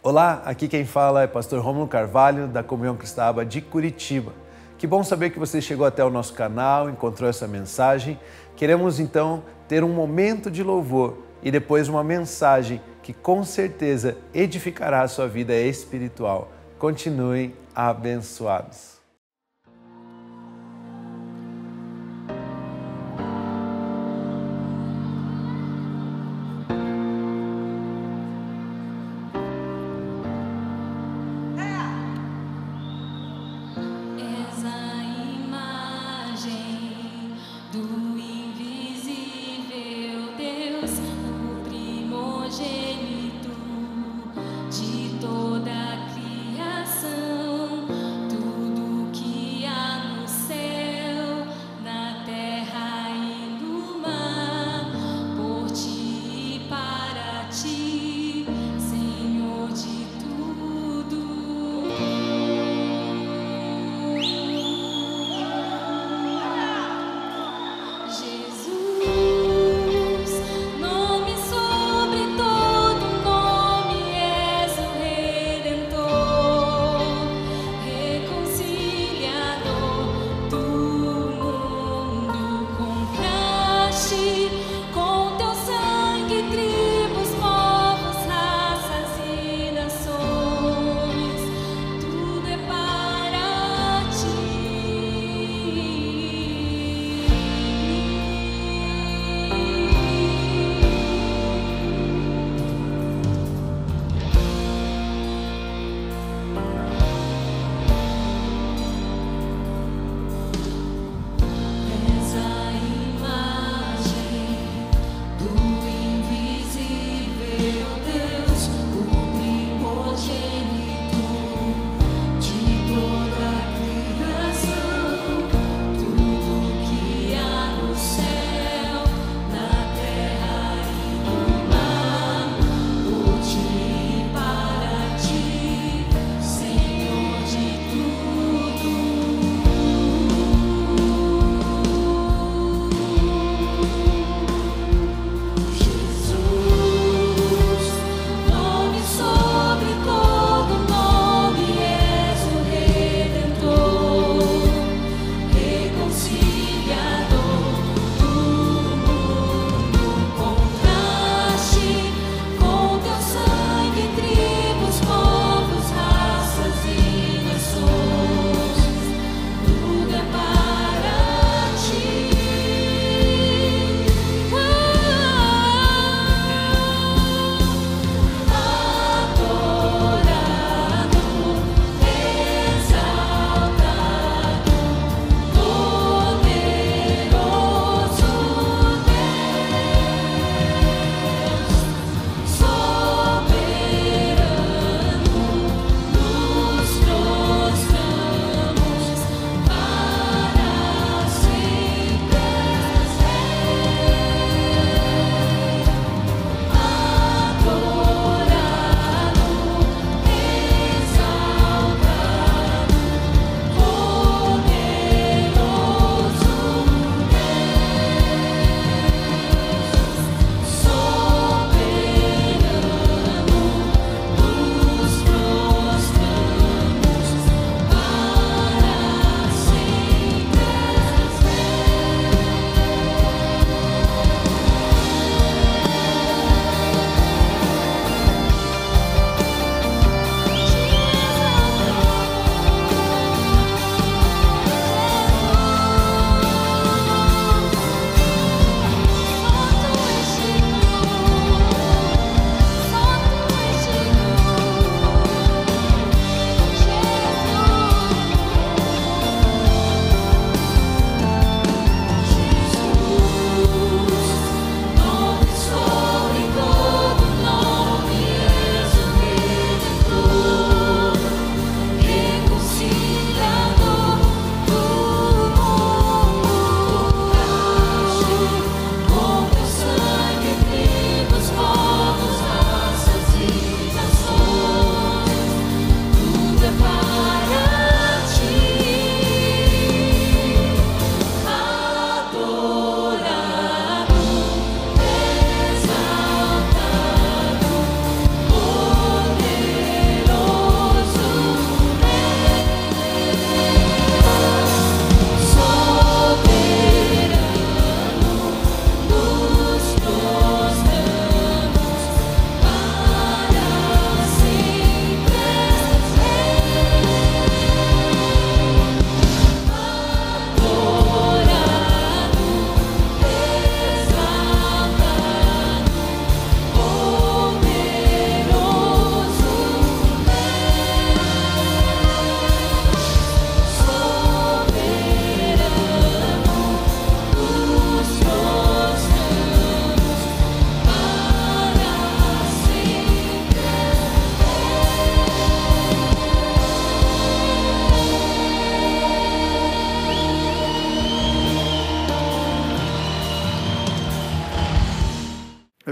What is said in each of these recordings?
Olá, aqui quem fala é Pastor Rômulo Carvalho, da Comunhão Cristã de Curitiba. Que bom saber que você chegou até o nosso canal, encontrou essa mensagem. Queremos então ter um momento de louvor e depois uma mensagem que com certeza edificará a sua vida espiritual. Continuem abençoados. De toda a criação, tudo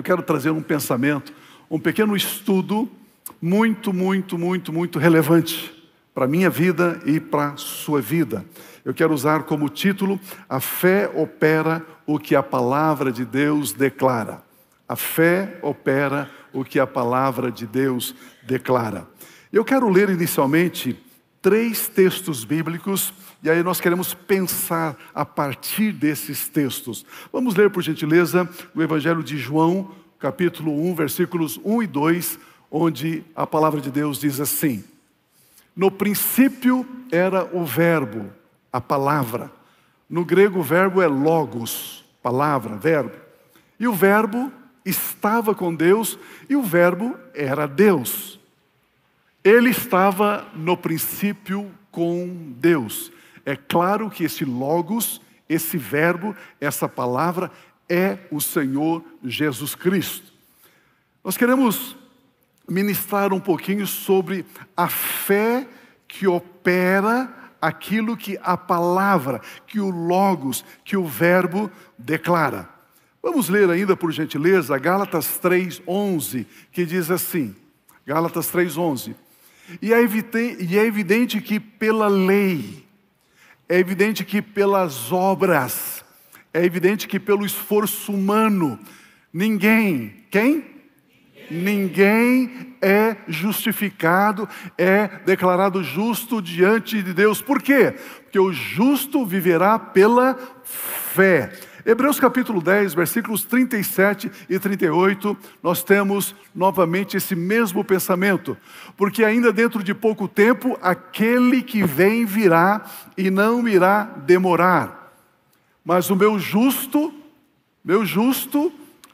eu quero trazer um pensamento, um pequeno estudo muito relevante para a minha vida e para a sua vida. Eu quero usar como título: a fé opera o que a palavra de Deus declara. A fé opera o que a palavra de Deus declara. Eu quero ler inicialmente 3 textos bíblicos, e aí nós queremos pensar a partir desses textos. Vamos ler, por gentileza, o Evangelho de João, capítulo 1, versículos 1 e 2, onde a palavra de Deus diz assim: no princípio era o verbo, a palavra. No grego o verbo é logos, palavra, verbo. E o verbo estava com Deus, e o verbo era Deus. Ele estava no princípio com Deus. É claro que esse logos, esse verbo, essa palavra é o Senhor Jesus Cristo. Nós queremos ministrar um pouquinho sobre a fé que opera aquilo que a palavra, que o logos, que o verbo declara. Vamos ler ainda, por gentileza, Gálatas 3:11, que diz assim, Gálatas 3:11. E é evidente que pela lei, é evidente que pelas obras, é evidente que pelo esforço humano, quem? Ninguém é justificado, é declarado justo diante de Deus. Por quê? Porque o justo viverá pela fé. Hebreus capítulo 10, versículos 37 e 38, nós temos novamente esse mesmo pensamento. Porque ainda dentro de pouco tempo, aquele que vem virá e não irá demorar. Mas o meu justo,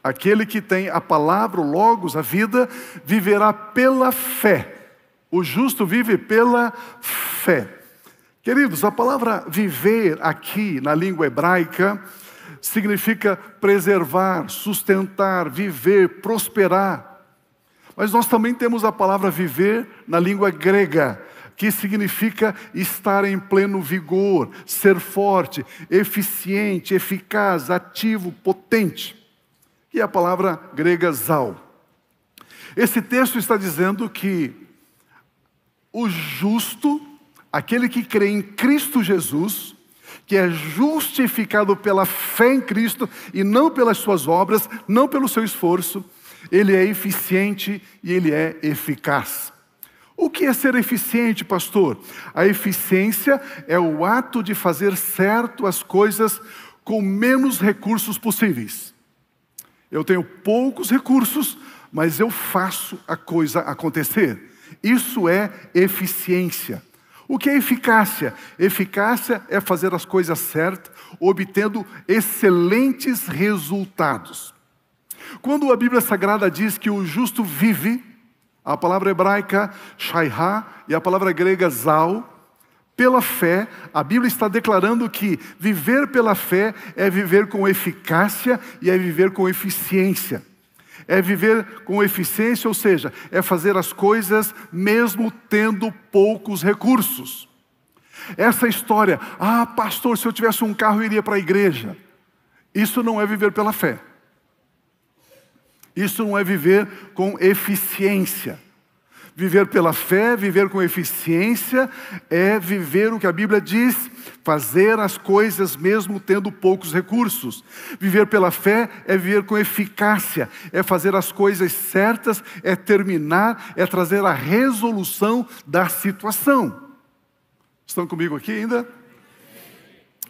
aquele que tem a palavra, o logos, a vida, viverá pela fé. O justo vive pela fé. Queridos, a palavra viver aqui na língua hebraica significa preservar, sustentar, viver, prosperar. Mas nós também temos a palavra viver na língua grega, que significa estar em pleno vigor, ser forte, eficiente, eficaz, ativo, potente. E a palavra grega zal. Esse texto está dizendo que o justo, aquele que crê em Cristo Jesus, que é justificado pela fé em Cristo e não pelas suas obras, não pelo seu esforço, ele é eficiente e ele é eficaz. O que é ser eficiente, pastor? A eficiência é o ato de fazer certo as coisas com menos recursos possíveis. Eu tenho poucos recursos, mas eu faço a coisa acontecer. Isso é eficiência. O que é eficácia? Eficácia é fazer as coisas certas, obtendo excelentes resultados. Quando a Bíblia Sagrada diz que o justo vive, a palavra hebraica shaiha e a palavra grega zal, pela fé, a Bíblia está declarando que viver pela fé é viver com eficácia e é viver com eficiência. É viver com eficiência, ou seja, é fazer as coisas mesmo tendo poucos recursos. Essa história, pastor, se eu tivesse um carro eu iria para a igreja. Isso não é viver pela fé. Isso não é viver com eficiência. Viver pela fé, viver com eficiência, é viver o que a Bíblia diz, fazer as coisas mesmo tendo poucos recursos. Viver pela fé é viver com eficácia, é fazer as coisas certas, é terminar, é trazer a resolução da situação. Estão comigo aqui ainda?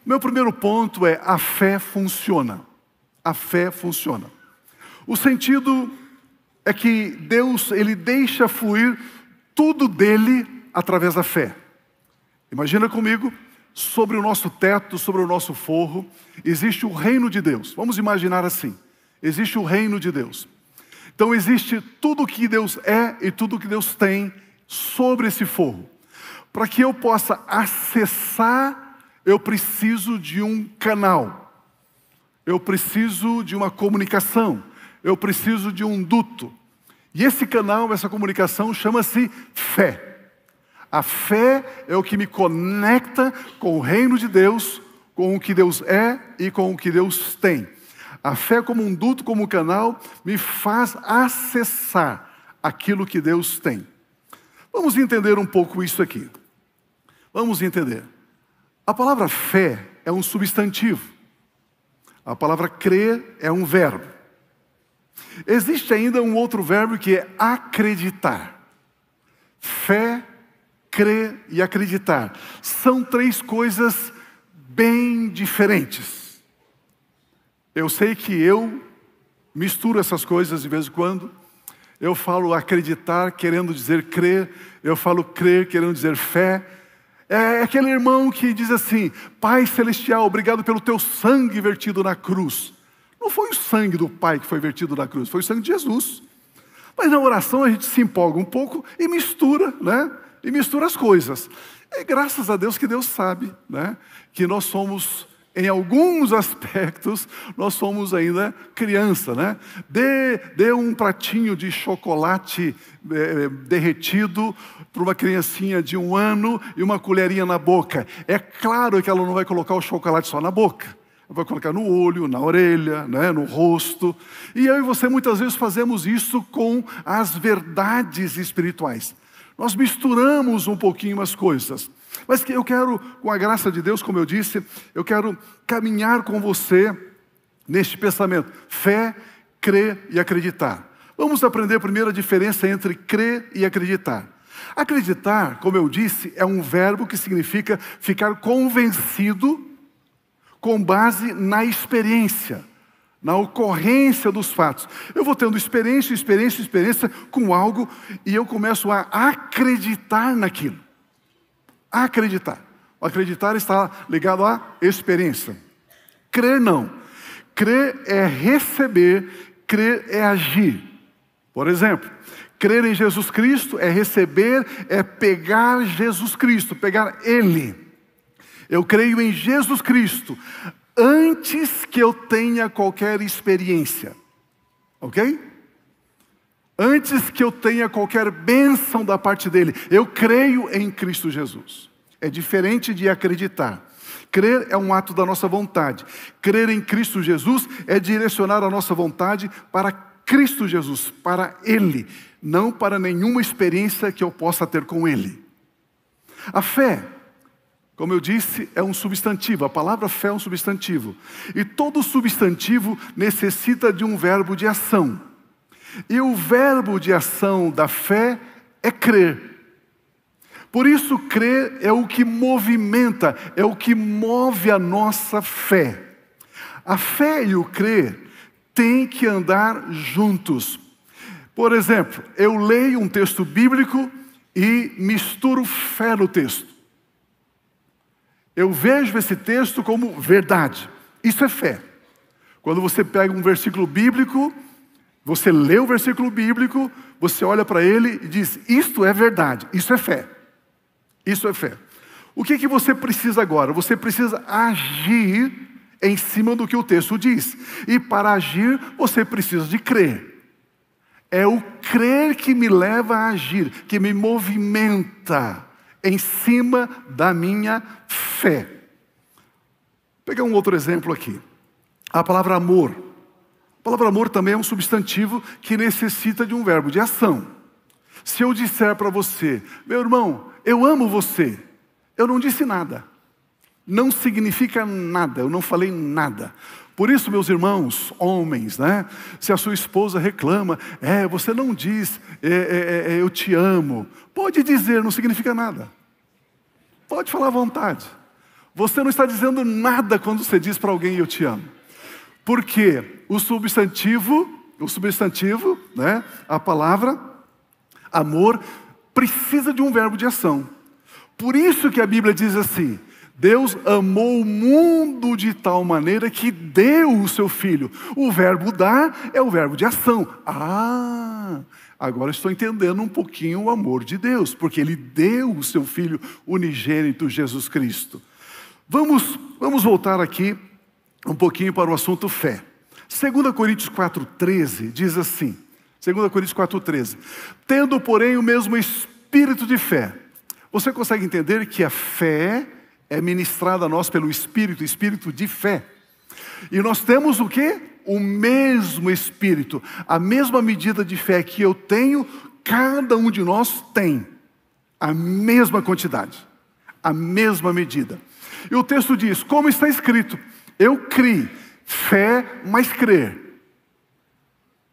Meu primeiro ponto é: a fé funciona. A fé funciona. O sentido é que Deus, Ele deixa fluir tudo dele através da fé. Imagina comigo, sobre o nosso teto, sobre o nosso forro, existe o reino de Deus. Vamos imaginar assim, existe o reino de Deus. Então existe tudo o que Deus é e tudo o que Deus tem sobre esse forro. Para que eu possa acessar, eu preciso de um canal. Eu preciso de uma comunicação. Eu preciso de um duto. E esse canal, essa comunicação, chama-se fé. A fé é o que me conecta com o reino de Deus, com o que Deus é e com o que Deus tem. A fé como um duto, como um canal, me faz acessar aquilo que Deus tem. Vamos entender um pouco isso aqui. Vamos entender. A palavra fé é um substantivo. A palavra crer é um verbo. Existe ainda um outro verbo que é acreditar. Fé, crer e acreditar. São três coisas bem diferentes. Eu sei que eu misturo essas coisas de vez em quando. Eu falo acreditar querendo dizer crer. Eu falo crer querendo dizer fé. É aquele irmão que diz assim: Pai Celestial, obrigado pelo teu sangue vertido na cruz. Não foi o sangue do Pai que foi vertido na cruz, foi o sangue de Jesus. Mas na oração a gente se empolga um pouco e mistura, né? E mistura as coisas. E graças a Deus que Deus sabe, né? Que nós somos, em alguns aspectos, nós somos ainda criança, né? Dê um pratinho de chocolate derretido para uma criancinha de 1 ano e uma colherinha na boca. É claro que ela não vai colocar o chocolate só na boca. Vai colocar no olho, na orelha, né, no rosto. E eu e você muitas vezes fazemos isso com as verdades espirituais. Nós misturamos um pouquinho as coisas. Mas que eu quero, com a graça de Deus, como eu disse, eu quero caminhar com você neste pensamento. Fé, crer e acreditar. Vamos aprender primeiro a diferença entre crer e acreditar. Acreditar, como eu disse, é um verbo que significa ficar convencido com base na experiência, na ocorrência dos fatos. Eu vou tendo experiência com algo e eu começo a acreditar naquilo. Acreditar. O acreditar está ligado à experiência. Crer não. Crer é receber, crer é agir. Por exemplo, crer em Jesus Cristo é receber, é pegar Jesus Cristo, pegar Ele. Eu creio em Jesus Cristo antes que eu tenha qualquer experiência. Ok? Antes que eu tenha qualquer bênção da parte dele. Eu creio em Cristo Jesus. É diferente de acreditar. Crer é um ato da nossa vontade. Crer em Cristo Jesus é direcionar a nossa vontade para Cristo Jesus, para Ele, não para nenhuma experiência que eu possa ter com Ele. A fé, como eu disse, é um substantivo. A palavra fé é um substantivo. E todo substantivo necessita de um verbo de ação. E o verbo de ação da fé é crer. Por isso, crer é o que movimenta, é o que move a nossa fé. A fé e o crer têm que andar juntos. Por exemplo, eu leio um texto bíblico e misturo fé no texto. Eu vejo esse texto como verdade. Isso é fé. Quando você pega um versículo bíblico, você lê o versículo bíblico, você olha para ele e diz: isto é verdade, isso é fé. Isso é fé. O que você precisa agora? Você precisa agir em cima do que o texto diz. E para agir, você precisa de crer. É o crer que me leva a agir, que me movimenta em cima da minha fé. Vou pegar um outro exemplo aqui. A palavra amor. A palavra amor também é um substantivo que necessita de um verbo de ação. Se eu disser para você: meu irmão, eu amo você, eu não disse nada. Não significa nada, eu não falei nada. Por isso, meus irmãos, homens, né? Se a sua esposa reclama, você não diz, eu te amo. Pode dizer, não significa nada. Pode falar à vontade. Você não está dizendo nada quando você diz para alguém, eu te amo. Porque o substantivo, né? A palavra amor precisa de um verbo de ação. Por isso que a Bíblia diz assim: Deus amou o mundo de tal maneira que deu o seu Filho. O verbo dar é o verbo de ação. Agora estou entendendo um pouquinho o amor de Deus, porque Ele deu o seu Filho unigênito, Jesus Cristo. Vamos voltar aqui um pouquinho para o assunto fé. 2 Coríntios 4,13 diz assim, 2 Coríntios 4,13: tendo, porém, o mesmo espírito de fé. Você consegue entender que a fé é ministrada a nós pelo Espírito de fé. E nós temos o quê? o mesmo Espírito, a mesma medida de fé que eu tenho, cada um de nós tem a mesma quantidade, a mesma medida. E o texto diz, como está escrito, eu criei, fé mais crer.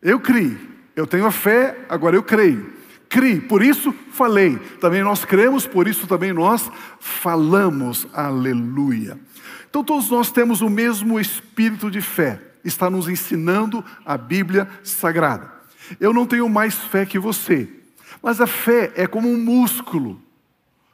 Eu criei, eu tenho a fé, agora eu creio. Criei, por isso falei. Também nós cremos, por isso também nós falamos. Aleluia. Então todos nós temos o mesmo espírito de fé. Está nos ensinando a Bíblia Sagrada. Eu não tenho mais fé que você. Mas a fé é como um músculo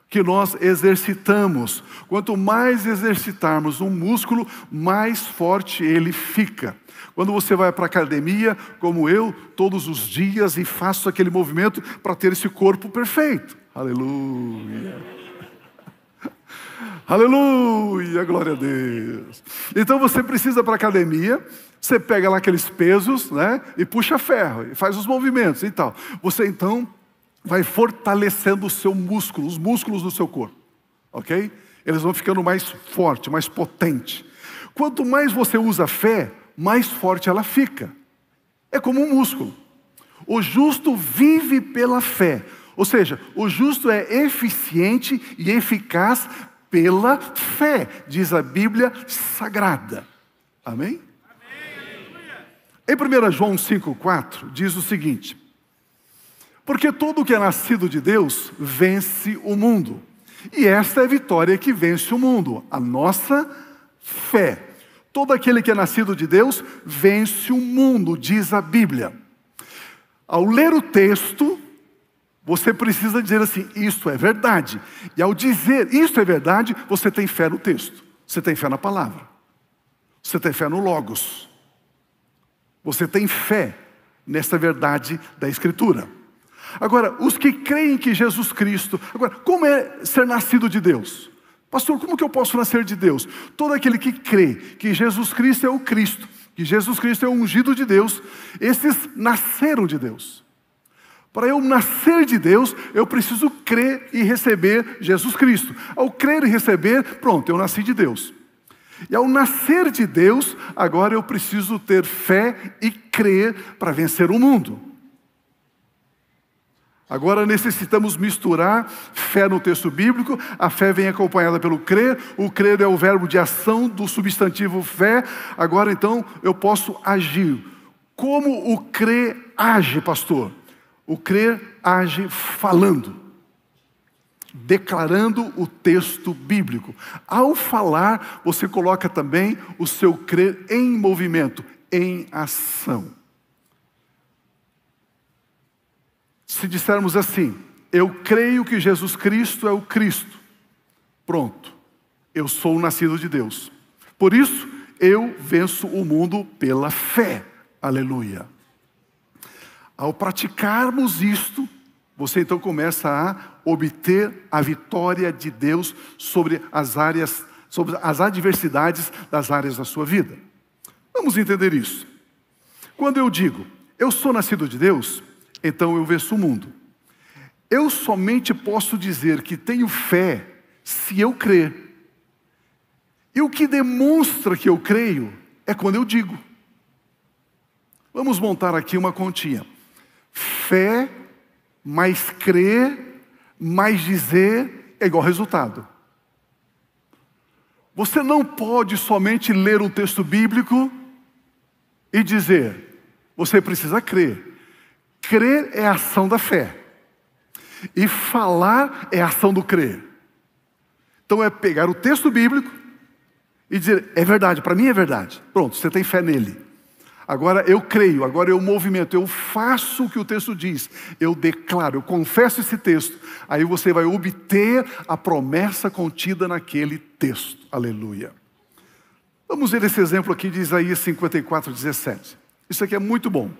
que nós exercitamos. Quanto mais exercitarmos um músculo, mais forte ele fica. Quando você vai para a academia, como eu, todos os dias, e faço aquele movimento para ter esse corpo perfeito. Aleluia. Aleluia, glória a Deus. Então você precisa ir para a academia, você pega lá aqueles pesos, né, e puxa ferro, e faz os movimentos e tal. Você então vai fortalecendo o seu músculo, os músculos do seu corpo, ok? Eles vão ficando mais forte, mais potente. Quanto mais você usa a fé, mais forte ela fica. É como um músculo. O justo vive pela fé. Ou seja, o justo é eficiente e eficaz pela fé, diz a Bíblia Sagrada. Amém? Em 1 João 5,4 diz o seguinte: porque todo o que é nascido de Deus vence o mundo. E esta é a vitória que vence o mundo, a nossa fé. Todo aquele que é nascido de Deus vence o mundo, diz a Bíblia. Ao ler o texto, você precisa dizer assim, isso é verdade. E ao dizer isso é verdade, você tem fé no texto. Você tem fé na palavra. Você tem fé no Logos. Você tem fé nessa verdade da Escritura. Agora, os que creem que Jesus Cristo... Agora, como é ser nascido de Deus? Pastor, como que eu posso nascer de Deus? Todo aquele que crê que Jesus Cristo é o Cristo, que Jesus Cristo é o ungido de Deus, esses nasceram de Deus. Para eu nascer de Deus, eu preciso crer e receber Jesus Cristo. Ao crer e receber, pronto, eu nasci de Deus. E ao nascer de Deus, agora eu preciso ter fé e crer para vencer o mundo. Agora necessitamos misturar fé no texto bíblico. A fé vem acompanhada pelo crer. O crer é o verbo de ação do substantivo fé. Agora então eu posso agir. Como o crer age, pastor? O crer age falando, declarando o texto bíblico. Ao falar, você coloca também o seu crer em movimento, em ação. Se dissermos assim, eu creio que Jesus Cristo é o Cristo, pronto, eu sou nascido de Deus. Por isso, eu venço o mundo pela fé. Aleluia. Ao praticarmos isto, você então começa a obter a vitória de Deus sobre as adversidades das áreas da sua vida. Vamos entender isso. Quando eu digo, eu sou nascido de Deus, então eu venço o mundo. Eu somente posso dizer que tenho fé se eu crer. E o que demonstra que eu creio é quando eu digo. Vamos montar aqui uma continha. Fé mais crer, mais dizer, é igual resultado. Você não pode somente ler um texto bíblico e dizer, você precisa crer. Crer é a ação da fé. E falar é a ação do crer. Então é pegar o texto bíblico e dizer, é verdade, para mim é verdade. Pronto, você tem fé nele. Agora eu creio, agora eu movimento, eu faço o que o texto diz. Eu declaro, eu confesso esse texto. Aí você vai obter a promessa contida naquele texto. Aleluia. Vamos ver esse exemplo aqui de Isaías 54:17. Isso aqui é muito bom.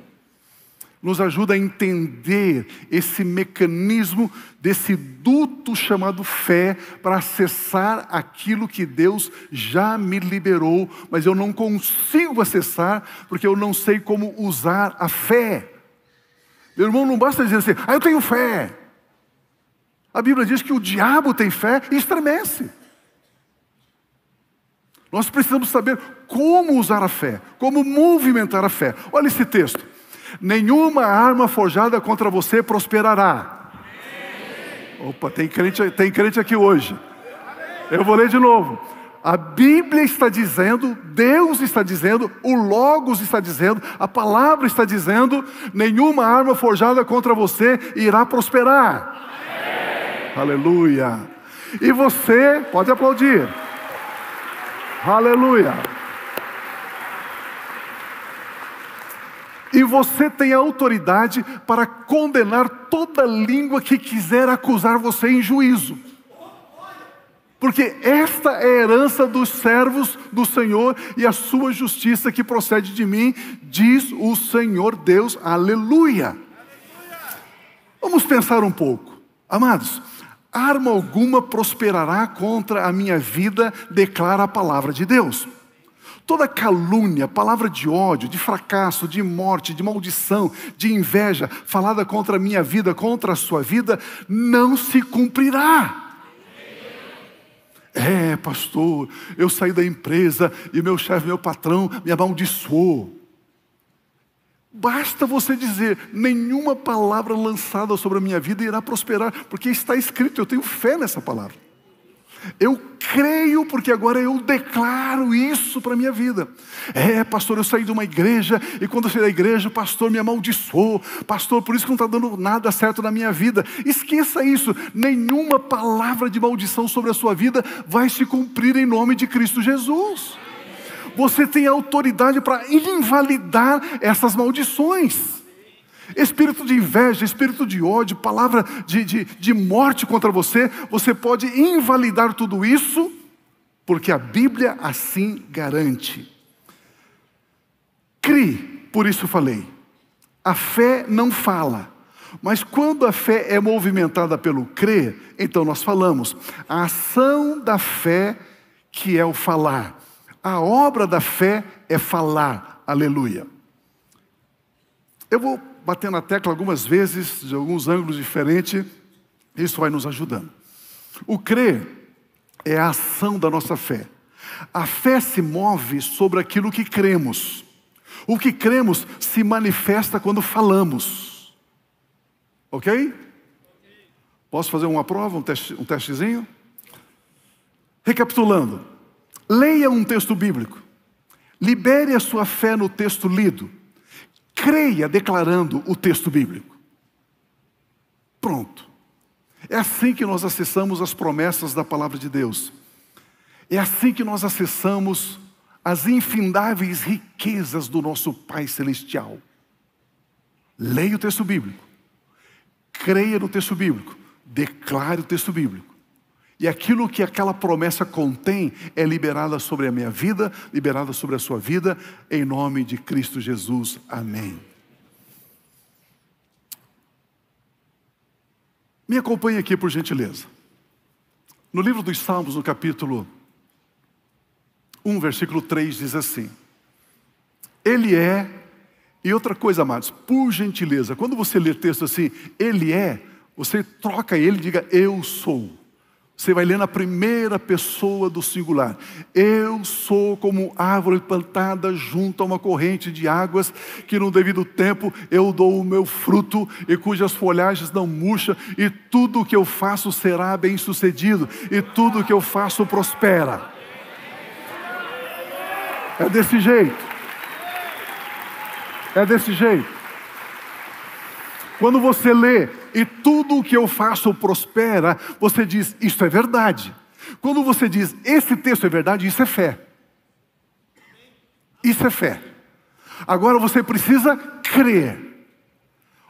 Nos ajuda a entender esse mecanismo desse duto chamado fé para acessar aquilo que Deus já me liberou, mas eu não consigo acessar porque eu não sei como usar a fé. Meu irmão, não basta dizer assim, eu tenho fé. A Bíblia diz que o diabo tem fé e estremece. Nós precisamos saber como usar a fé, como movimentar a fé. Olha esse texto. Nenhuma arma forjada contra você prosperará. Opa, tem crente aqui hoje. Eu vou ler de novo. A Bíblia está dizendo, Deus está dizendo, o Logos está dizendo, a palavra está dizendo, nenhuma arma forjada contra você irá prosperar. Aleluia. E você, pode aplaudir. Aleluia. E você tem a autoridade para condenar toda língua que quiser acusar você em juízo. Porque esta é a herança dos servos do Senhor e a sua justiça que procede de mim, diz o Senhor Deus. Aleluia. Vamos pensar um pouco. Amados, arma alguma prosperará contra a minha vida, declara a palavra de Deus. Toda calúnia, palavra de ódio, de fracasso, de morte, de maldição, de inveja, falada contra a minha vida, contra a sua vida, não se cumprirá. Pastor, eu saí da empresa e meu chefe, meu patrão, me amaldiçoou. Basta você dizer, nenhuma palavra lançada sobre a minha vida irá prosperar, porque está escrito, eu tenho fé nessa palavra. Eu creio porque agora eu declaro isso para a minha vida. Pastor, eu saí de uma igreja e quando eu saí da igreja o pastor me amaldiçoou. Pastor, por isso que não está dando nada certo na minha vida. Esqueça isso. Nenhuma palavra de maldição sobre a sua vida vai se cumprir em nome de Cristo Jesus. Você tem autoridade para invalidar essas maldições. Espírito de inveja, espírito de ódio, palavra de morte contra você, você pode invalidar tudo isso, porque a Bíblia assim garante. Crie, por isso falei. A fé não fala, mas quando a fé é movimentada pelo crer, então nós falamos. A ação da fé que é o falar. A obra da fé é falar. Aleluia. Eu vou bater na tecla algumas vezes, de alguns ângulos diferentes, isso vai nos ajudando. O crer é a ação da nossa fé. A fé se move sobre aquilo que cremos. O que cremos se manifesta quando falamos. Ok? Posso fazer uma prova, um testezinho? Recapitulando. Leia um texto bíblico. Libere a sua fé no texto lido. Creia declarando o texto bíblico. Pronto. É assim que nós acessamos as promessas da palavra de Deus. É assim que nós acessamos as infindáveis riquezas do nosso Pai Celestial. Leia o texto bíblico. Creia no texto bíblico. Declare o texto bíblico. E aquilo que aquela promessa contém é liberada sobre a minha vida, liberada sobre a sua vida, em nome de Cristo Jesus. Amém. Me acompanhe aqui, por gentileza. No livro dos Salmos, no capítulo 1, versículo 3, diz assim. Ele é, e outra coisa, amados, por gentileza, quando você lê texto assim, ele é, você troca ele e diga, eu sou. Você vai ler na primeira pessoa do singular. Eu sou como árvore plantada junto a uma corrente de águas, que no devido tempo eu dou o meu fruto, e cujas folhagens não murcham, e tudo o que eu faço será bem sucedido, e tudo o que eu faço prospera. É desse jeito. É desse jeito. Quando você lê, e tudo o que eu faço prospera, você diz, isso é verdade. Quando você diz, esse texto é verdade, isso é fé. Isso é fé. Agora você precisa crer.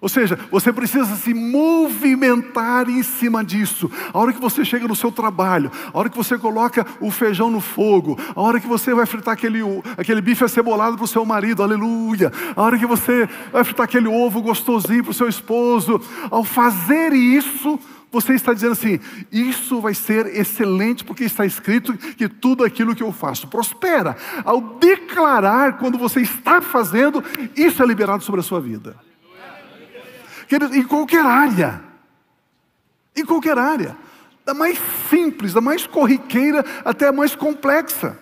Ou seja, você precisa se movimentar em cima disso. A hora que você chega no seu trabalho, a hora que você coloca o feijão no fogo, a hora que você vai fritar aquele bife acebolado para o seu marido, aleluia. A hora que você vai fritar aquele ovo gostosinho para o seu esposo. Ao fazer isso, você está dizendo assim, isso vai ser excelente, porque está escrito que tudo aquilo que eu faço prospera. Ao declarar, quando você está fazendo, isso é liberado sobre a sua vida. Em qualquer área, da mais simples, da mais corriqueira até a mais complexa.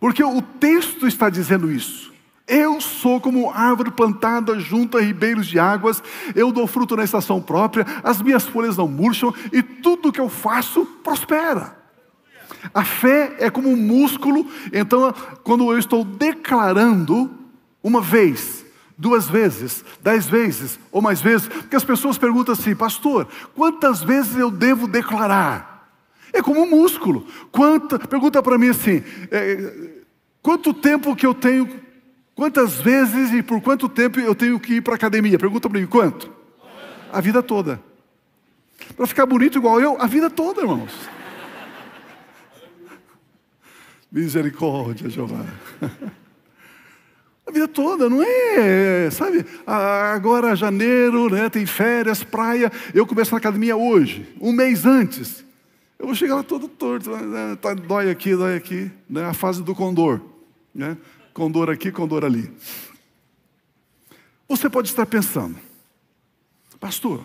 Porque o texto está dizendo isso. Eu sou como árvore plantada junto a ribeiros de águas, eu dou fruto na estação própria, as minhas folhas não murcham e tudo que eu faço prospera. A fé é como um músculo, então quando eu estou declarando uma vez, 2 vezes, 10 vezes ou mais vezes, porque as pessoas perguntam assim, pastor, quantas vezes eu devo declarar? É como um músculo. Pergunta para mim assim, quanto tempo que eu tenho, quantas vezes e por quanto tempo eu tenho que ir para a academia? Pergunta para mim, quanto? A vida toda. Para ficar bonito igual eu, a vida toda, irmãos. Misericórdia, Jeová. A vida toda, não é, sabe? Agora janeiro, né, tem férias, praia. Eu começo na academia hoje, um mês antes. Eu vou chegar lá todo torto, né? Dói aqui, né? A fase do condor, né? Condor aqui, condor ali. Você pode estar pensando, pastor,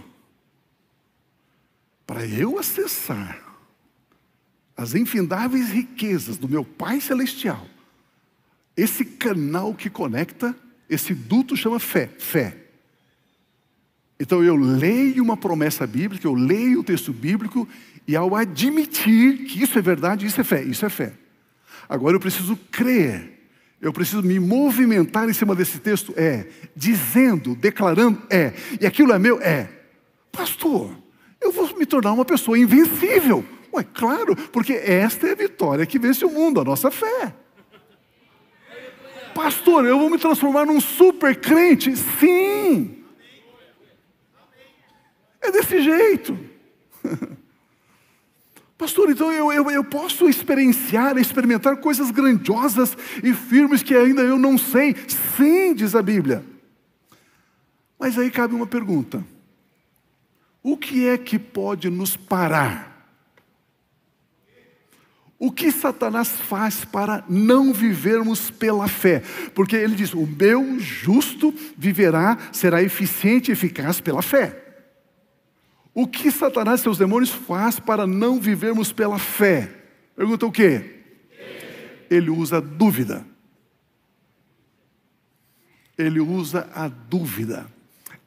para eu acessar as infindáveis riquezas do meu Pai Celestial, esse canal que conecta, esse duto chama fé. Então eu leio uma promessa bíblica, eu leio o texto bíblico, e ao admitir que isso é verdade, isso é fé. Agora eu preciso crer, eu preciso me movimentar em cima desse texto, dizendo, declarando, e aquilo é meu, pastor, eu vou me tornar uma pessoa invencível. Ué, claro, porque esta é a vitória que vence o mundo, a nossa fé. Pastor, eu vou me transformar num super crente? Sim. É desse jeito. Pastor, então eu posso experimentar coisas grandiosas e firmes que ainda eu não sei? Sim, diz a Bíblia. Mas aí cabe uma pergunta. O que é que pode nos parar? O que Satanás faz para não vivermos pela fé? Porque ele diz, o meu justo viverá, será eficiente e eficaz pela fé. O que Satanás e seus demônios faz para não vivermos pela fé? Pergunta o quê? Ele usa a dúvida. Ele usa a dúvida.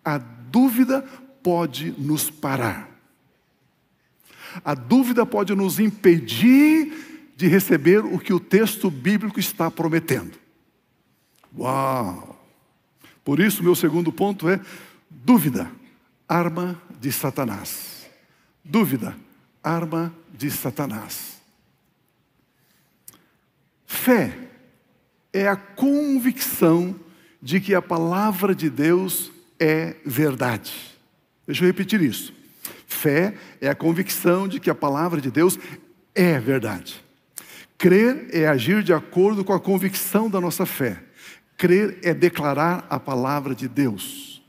A dúvida pode nos parar. A dúvida pode nos impedir de receber o que o texto bíblico está prometendo. Uau! Por isso, meu segundo ponto é dúvida, arma de Satanás. Dúvida, arma de Satanás. Fé é a convicção de que a palavra de Deus é verdade. Deixa eu repetir isso. Fé é a convicção de que a palavra de Deus é verdade. Crer é agir de acordo com a convicção da nossa fé. Crer é declarar a palavra de Deus.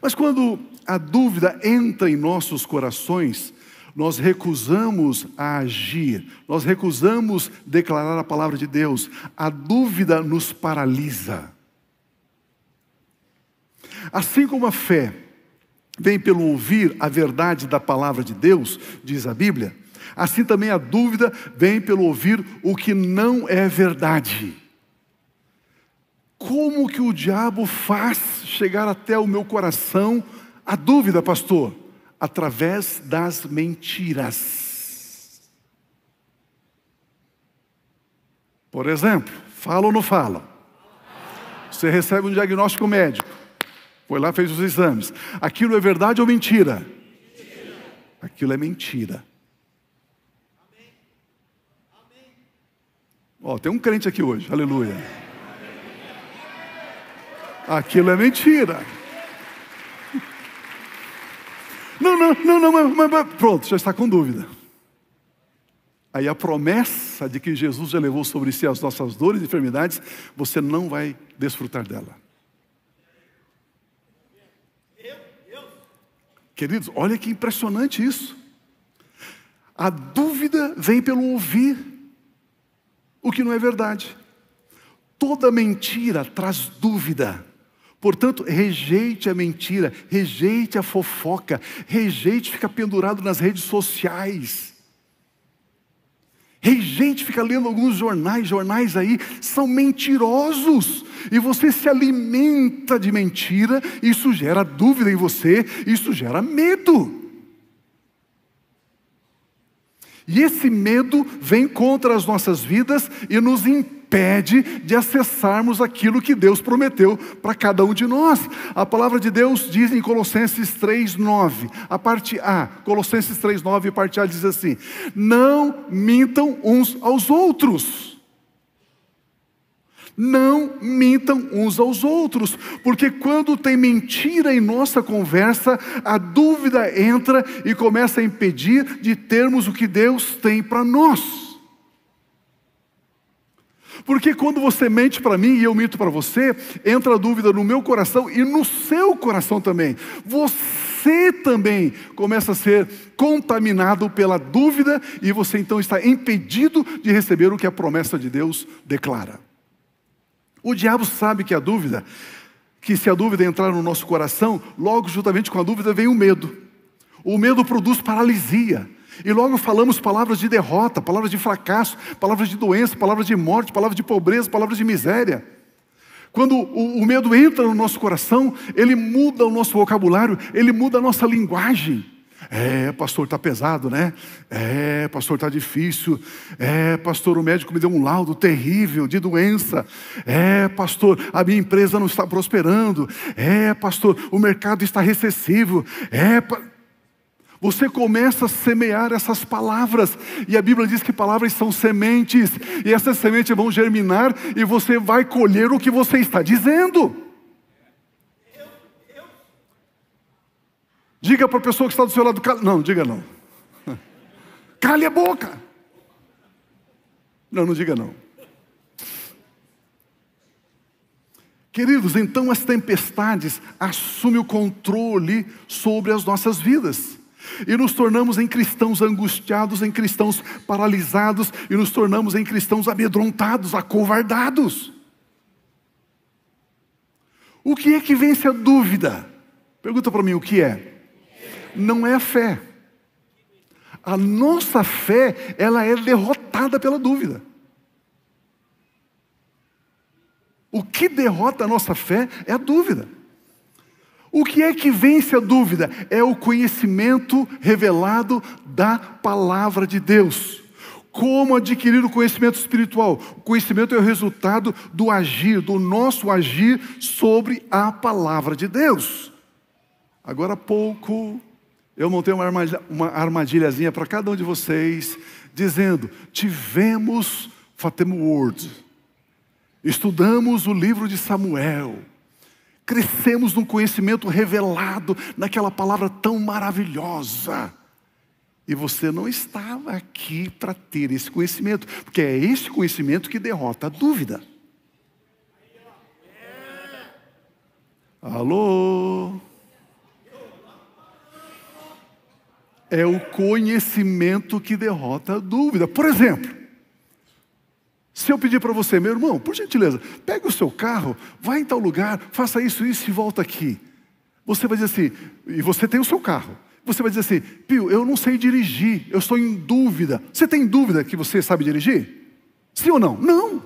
Mas quando a dúvida entra em nossos corações, nós recusamos a agir, nós recusamos declarar a palavra de Deus. A dúvida nos paralisa. Assim como a fé vem pelo ouvir a verdade da palavra de Deus, diz a Bíblia, assim também a dúvida vem pelo ouvir o que não é verdade. Como que o diabo faz chegar até o meu coração a dúvida, pastor? Através das mentiras. Por exemplo, fala ou não fala? Você recebe um diagnóstico médico. Foi lá, fez os exames. Aquilo é verdade ou mentira? Mentira. Aquilo é mentira. Ó, tem um crente aqui hoje, aleluia. Aquilo é mentira. Não, mas pronto, já está com dúvida. Aí a promessa de que Jesus já levou sobre si as nossas dores e enfermidades, você não vai desfrutar dela. Queridos, olha que impressionante isso. A dúvida vem pelo ouvir o que não é verdade. Toda mentira traz dúvida. Portanto, rejeite a mentira, rejeite a fofoca, rejeite ficar pendurado nas redes sociais. Ei, gente, fica lendo alguns jornais aí, são mentirosos. E você se alimenta de mentira, isso gera dúvida em você, isso gera medo. E esse medo vem contra as nossas vidas e nos impede de acessarmos aquilo que Deus prometeu para cada um de nós. A palavra de Deus diz em Colossenses 3:9, a parte A, Colossenses 3:9, a parte A diz assim: não mintam uns aos outros. Não mintam uns aos outros, porque quando tem mentira em nossa conversa, a dúvida entra e começa a impedir de termos o que Deus tem para nós. Porque quando você mente para mim e eu minto para você, entra a dúvida no meu coração e no seu coração também. Você também começa a ser contaminado pela dúvida e você então está impedido de receber o que a promessa de Deus declara. O diabo sabe que se a dúvida entrar no nosso coração, logo juntamente com a dúvida vem o medo. O medo produz paralisia. E logo falamos palavras de derrota, palavras de fracasso, palavras de doença, palavras de morte, palavras de pobreza, palavras de miséria. Quando o medo entra no nosso coração, ele muda o nosso vocabulário, ele muda a nossa linguagem. Pastor, está pesado, né? Pastor, está difícil. Pastor, o médico me deu um laudo terrível de doença. Pastor, a minha empresa não está prosperando. Pastor, o mercado está recessivo. Você começa a semear essas palavras. E a Bíblia diz que palavras são sementes. E essas sementes vão germinar e você vai colher o que você está dizendo. Diga para a pessoa que está do seu lado, não, diga não. Cale a boca. Não diga não. Queridos, então as tempestades assumem o controle sobre as nossas vidas. E nos tornamos em cristãos angustiados, em cristãos paralisados, e nos tornamos em cristãos amedrontados, acovardados. O que é que vence a dúvida? Pergunta para mim, o que é? Não é a fé. A nossa fé, ela é derrotada pela dúvida. O que derrota a nossa fé é a dúvida. O que é que vence a dúvida? É o conhecimento revelado da palavra de Deus. Como adquirir o conhecimento espiritual? O conhecimento é o resultado do agir, do nosso agir sobre a palavra de Deus. Agora há pouco, eu montei uma armadilhazinha para cada um de vocês, dizendo, tivemos Fatem Word, estudamos o livro de Samuel, crescemos num conhecimento revelado naquela palavra tão maravilhosa. E você não estava aqui para ter esse conhecimento, porque é esse conhecimento que derrota a dúvida. Alô? É o conhecimento que derrota a dúvida. Por exemplo, se eu pedir para você, meu irmão, por gentileza, pega o seu carro, vai em tal lugar, faça isso e volta aqui. Você vai dizer assim, e você tem o seu carro. Você vai dizer assim, Pio, eu não sei dirigir, eu estou em dúvida. Você tem dúvida que você sabe dirigir? Sim ou não? Não.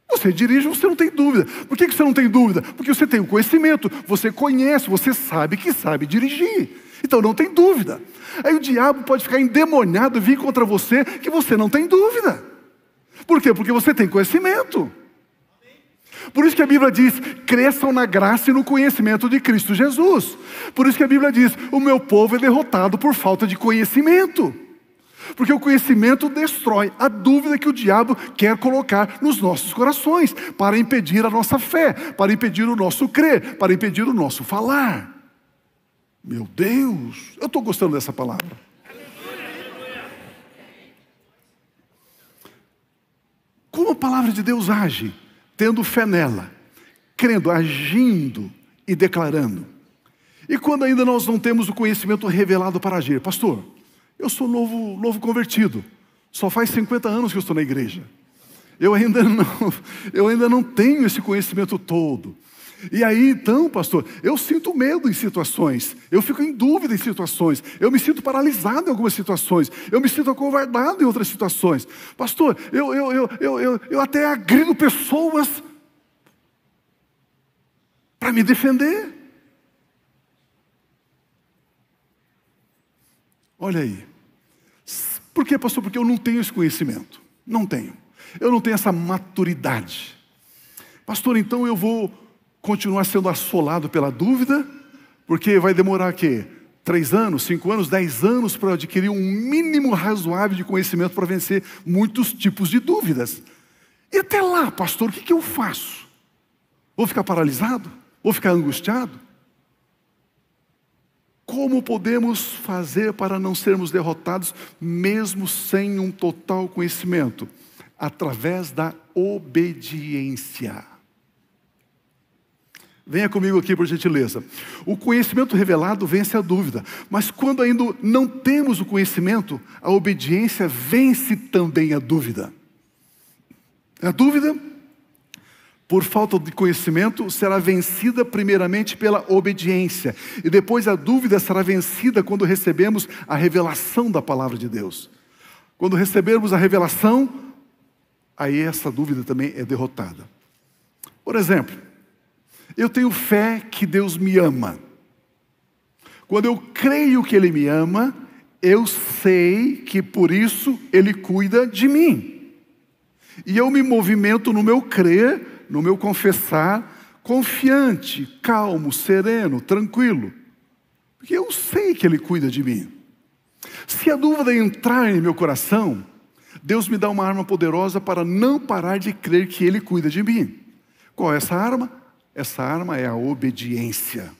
Você dirige, você não tem dúvida. Por que você não tem dúvida? Porque você tem o conhecimento, você conhece, você sabe que sabe dirigir. Então não tem dúvida. Aí o diabo pode ficar endemoniado e vir contra você que você não tem dúvida. Por quê? Porque você tem conhecimento. Por isso que a Bíblia diz, cresçam na graça e no conhecimento de Cristo Jesus. Por isso que a Bíblia diz, o meu povo é derrotado por falta de conhecimento. Porque o conhecimento destrói a dúvida que o diabo quer colocar nos nossos corações, para impedir a nossa fé, para impedir o nosso crer, para impedir o nosso falar. Meu Deus, eu estou gostando dessa palavra. Como a palavra de Deus age? Tendo fé nela, crendo, agindo e declarando. E quando ainda nós não temos o conhecimento revelado para agir? Pastor, eu sou novo convertido. Só faz 50 anos que eu estou na igreja. Eu ainda não tenho esse conhecimento todo. E aí então, pastor, eu sinto medo em situações, eu fico em dúvida em situações, eu me sinto paralisado em algumas situações, eu me sinto acovardado em outras situações. Pastor, eu até agrido pessoas para me defender. Olha aí. Por quê, pastor? Porque eu não tenho esse conhecimento. Não tenho. Eu não tenho essa maturidade. Pastor, então eu vou continuar sendo assolado pela dúvida, porque vai demorar o quê? 3 anos, 5 anos, 10 anos para adquirir um mínimo razoável de conhecimento para vencer muitos tipos de dúvidas. E até lá, pastor, o que eu faço? Vou ficar paralisado? Vou ficar angustiado? Como podemos fazer para não sermos derrotados, mesmo sem um total conhecimento? Através da obediência. Venha comigo aqui, por gentileza. O conhecimento revelado vence a dúvida. Mas quando ainda não temos o conhecimento, a obediência vence também a dúvida. A dúvida, por falta de conhecimento, será vencida primeiramente pela obediência. E depois a dúvida será vencida quando recebemos a revelação da palavra de Deus. Quando recebermos a revelação, aí essa dúvida também é derrotada. Por exemplo, eu tenho fé que Deus me ama. Quando eu creio que Ele me ama, eu sei que por isso Ele cuida de mim. E eu me movimento no meu crer, no meu confessar, confiante, calmo, sereno, tranquilo. Porque eu sei que Ele cuida de mim. Se a dúvida entrar em meu coração, Deus me dá uma arma poderosa para não parar de crer que Ele cuida de mim. Qual é essa arma? Essa arma é a obediência.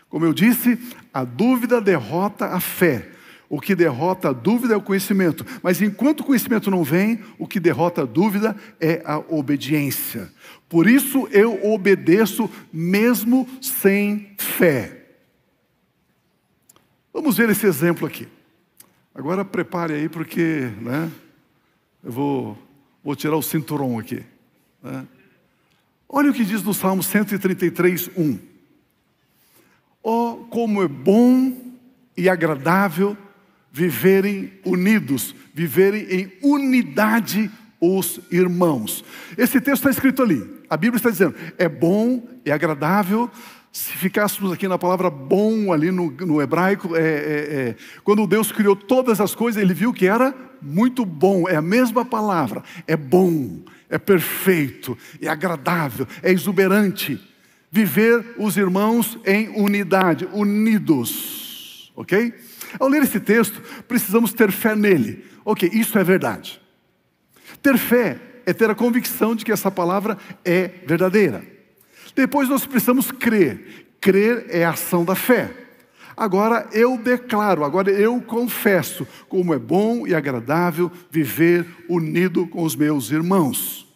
Como eu disse, a dúvida derrota a fé. O que derrota a dúvida é o conhecimento. Mas enquanto o conhecimento não vem, o que derrota a dúvida é a obediência. Por isso eu obedeço mesmo sem fé. Vamos ver esse exemplo aqui. Agora prepare aí porque, eu vou tirar o cinturão aqui. Olha o que diz no Salmo 133, 1. Oh, como é bom e agradável viverem unidos, viverem em unidade os irmãos. Esse texto está escrito ali. A Bíblia está dizendo, é bom e agradável. Se ficássemos aqui na palavra bom ali no hebraico, quando Deus criou todas as coisas, Ele viu que era muito bom. É a mesma palavra, é bom. É perfeito, é agradável, é exuberante. Viver os irmãos em unidade, unidos. Ok? Ao ler esse texto, precisamos ter fé nele. Ok, isso é verdade. Ter fé é ter a convicção de que essa palavra é verdadeira. Depois nós precisamos crer. Crer é a ação da fé. Agora eu declaro, agora eu confesso como é bom e agradável viver unido com os meus irmãos.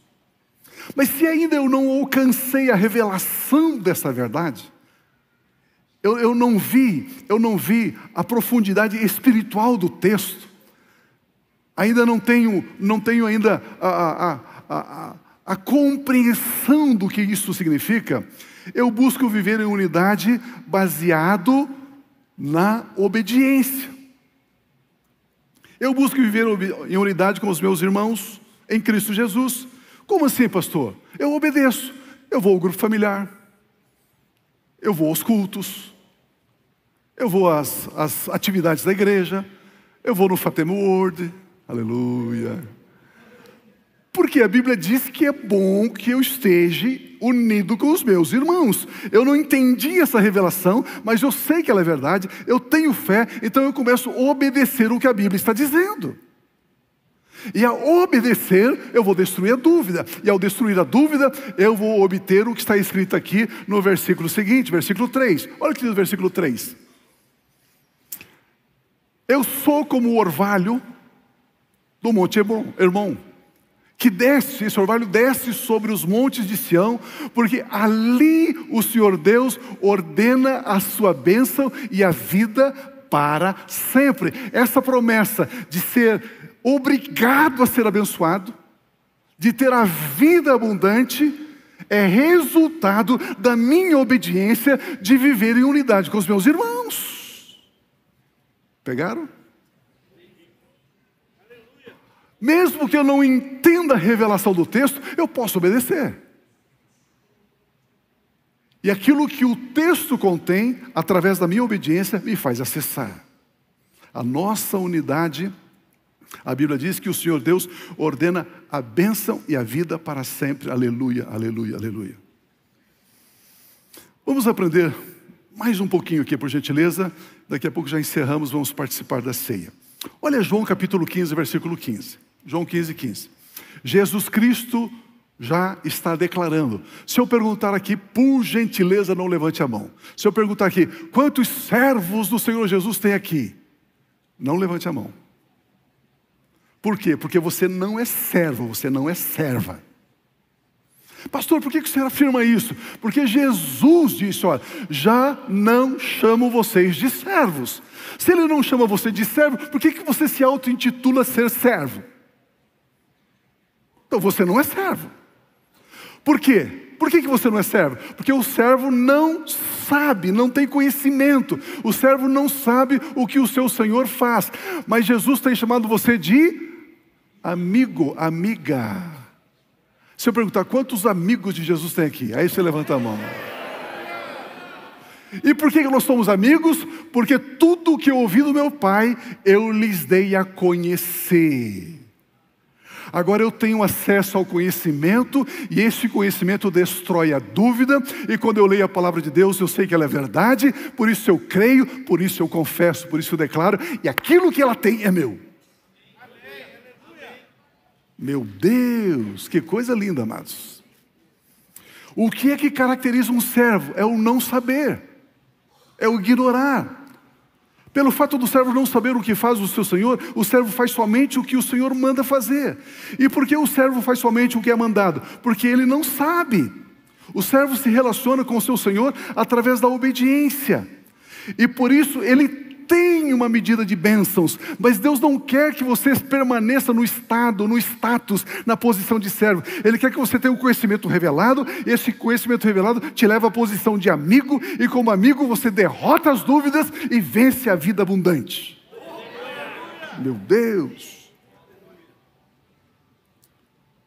Mas se ainda eu não alcancei a revelação dessa verdade, eu não vi a profundidade espiritual do texto, ainda não tenho ainda a compreensão do que isso significa, eu busco viver em unidade baseado na obediência. Eu busco viver em unidade com os meus irmãos em Cristo Jesus. Como assim, pastor? Eu obedeço. Eu vou ao grupo familiar. Eu vou aos cultos. Eu vou às atividades da igreja. Eu vou no Fatima Word. Aleluia. Porque a Bíblia diz que é bom que eu esteja unido com os meus irmãos. Eu não entendi essa revelação, mas eu sei que ela é verdade. Eu tenho fé, então eu começo a obedecer o que a Bíblia está dizendo. E ao obedecer, eu vou destruir a dúvida. E ao destruir a dúvida, eu vou obter o que está escrito aqui no versículo seguinte, versículo 3. Olha o que diz o versículo 3. Eu sou como o orvalho do Monte Hermon, que desce, esse orvalho desce sobre os montes de Sião, porque ali o Senhor Deus ordena a sua bênção e a vida para sempre. Essa promessa de ser obrigado a ser abençoado, de ter a vida abundante, É resultado da minha obediência de viver em unidade com os meus irmãos. Pegaram? Mesmo que eu não entenda a revelação do texto, eu posso obedecer. E aquilo que o texto contém, através da minha obediência, me faz acessar. A nossa unidade, a Bíblia diz que o Senhor Deus ordena a bênção e a vida para sempre. Aleluia, aleluia, aleluia. Vamos aprender mais um pouquinho aqui, por gentileza. Daqui a pouco já encerramos, vamos participar da ceia. Olha João capítulo 15, versículo 15. João 15, 15. Jesus Cristo já está declarando. Se eu perguntar aqui, por gentileza, não levante a mão. Se eu perguntar aqui, quantos servos do Senhor Jesus tem aqui? Não levante a mão. Por quê? Porque você não é servo, você não é serva. Pastor, por que o senhor afirma isso? Porque Jesus disse, olha, já não chamo vocês de servos. Se ele não chama você de servo, por que você se auto-intitula ser servo? Então você não é servo. Por quê? Por que você não é servo? Porque o servo não sabe, não tem conhecimento. O servo não sabe o que o seu Senhor faz. Mas Jesus tem chamado você de amigo, amiga. Se eu perguntar, quantos amigos de Jesus tem aqui? Aí você levanta a mão. E por que nós somos amigos? Porque tudo o que eu ouvi do meu Pai, eu lhes dei a conhecer. Agora eu tenho acesso ao conhecimento, e esse conhecimento destrói a dúvida, e quando eu leio a palavra de Deus, eu sei que ela é verdade, por isso eu creio, por isso eu confesso, por isso eu declaro, e aquilo que ela tem é meu. Meu Deus, que coisa linda, amados. O que é que caracteriza um servo? É o não saber, é o ignorar. Pelo fato do servo não saber o que faz o seu Senhor, o servo faz somente o que o Senhor manda fazer. E por que o servo faz somente o que é mandado? Porque ele não sabe. O servo se relaciona com o seu Senhor através da obediência. E por isso ele tem uma medida de bênçãos. Mas Deus não quer que você permaneça no estado, no status, na posição de servo. Ele quer que você tenha um conhecimento revelado. Esse conhecimento revelado te leva à posição de amigo. E como amigo você derrota as dúvidas e vence a vida abundante. Meu Deus!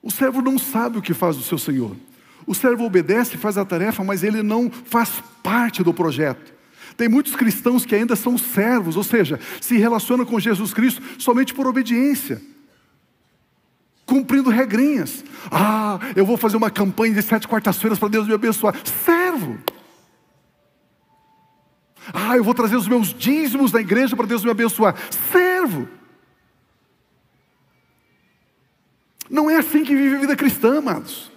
O servo não sabe o que faz o seu Senhor. O servo obedece, faz a tarefa, mas ele não faz parte do projeto. Tem muitos cristãos que ainda são servos, ou seja, se relacionam com Jesus Cristo somente por obediência, cumprindo regrinhas. Eu vou fazer uma campanha de 7 quartas-feiras para Deus me abençoar. Servo. Eu vou trazer os meus dízimos da igreja para Deus me abençoar. Servo. Não é assim que vive a vida cristã, amados.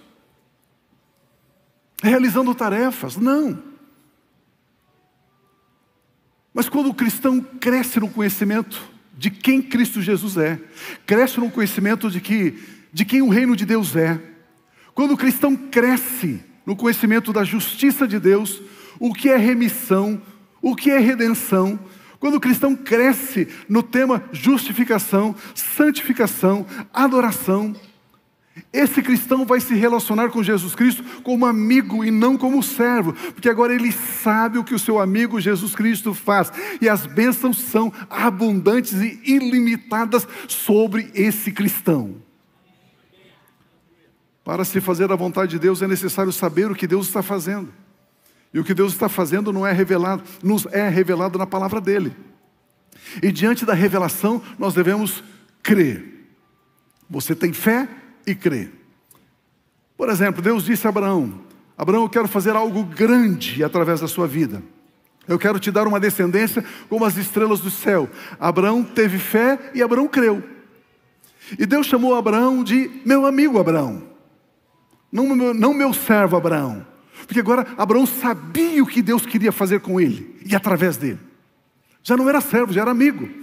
Realizando tarefas, não. Mas quando o cristão cresce no conhecimento de quem Cristo Jesus é, cresce no conhecimento de quem o reino de Deus é, quando o cristão cresce no conhecimento da justiça de Deus, o que é remissão, o que é redenção, quando o cristão cresce no tema justificação, santificação, adoração, esse cristão vai se relacionar com Jesus Cristo como amigo e não como servo, porque agora ele sabe o que o seu amigo Jesus Cristo faz, e as bênçãos são abundantes e ilimitadas sobre esse cristão. Para se fazer a vontade de Deus é necessário saber o que Deus está fazendo, e o que Deus está fazendo não é revelado, nos é revelado na palavra dele, e diante da revelação nós devemos crer. Você tem fé e crê. Por exemplo, Deus disse a Abraão: Abraão, eu quero fazer algo grande através da sua vida. Eu quero te dar uma descendência como as estrelas do céu. Abraão teve fé e Abraão creu. E Deus chamou Abraão de meu amigo Abraão. Não meu servo Abraão. Porque agora Abraão sabia o que Deus queria fazer com ele e através dele. Já não era servo, já era amigo.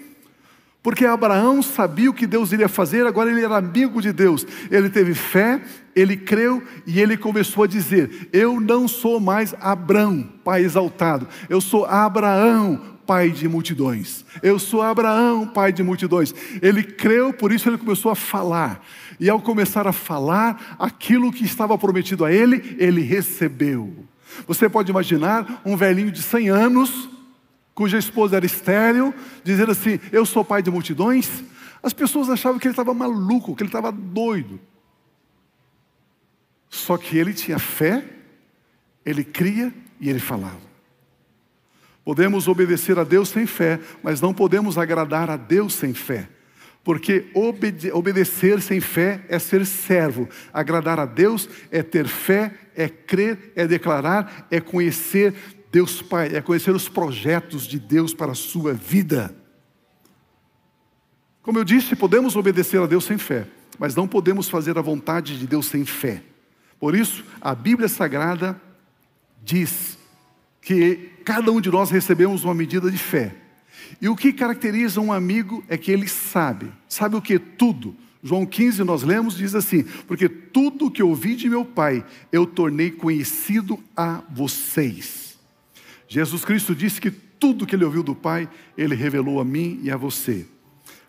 Porque Abraão sabia o que Deus iria fazer, agora ele era amigo de Deus. Ele teve fé, ele creu e ele começou a dizer: eu não sou mais Abrão, pai exaltado. Eu sou Abraão, pai de multidões. Eu sou Abraão, pai de multidões. Ele creu, por isso ele começou a falar. E ao começar a falar, aquilo que estava prometido a ele, ele recebeu. Você pode imaginar um velhinho de 100 anos, cuja esposa era estéril, dizer assim, eu sou pai de multidões. As pessoas achavam que ele estava maluco, que ele estava doido. Só que ele tinha fé, ele cria e ele falava. Podemos obedecer a Deus sem fé, mas não podemos agradar a Deus sem fé. Porque obedecer sem fé é ser servo. Agradar a Deus é ter fé, é crer, é declarar, é conhecer Deus Pai, é conhecer os projetos de Deus para a sua vida. Como eu disse, podemos obedecer a Deus sem fé, mas não podemos fazer a vontade de Deus sem fé. Por isso, a Bíblia Sagrada diz que cada um de nós recebemos uma medida de fé. E o que caracteriza um amigo é que ele sabe. Sabe o que? Tudo. João 15 nós lemos, diz assim, porque tudo que ouvi de meu Pai, eu tornei conhecido a vocês. Jesus Cristo disse que tudo que ele ouviu do Pai, ele revelou a mim e a você.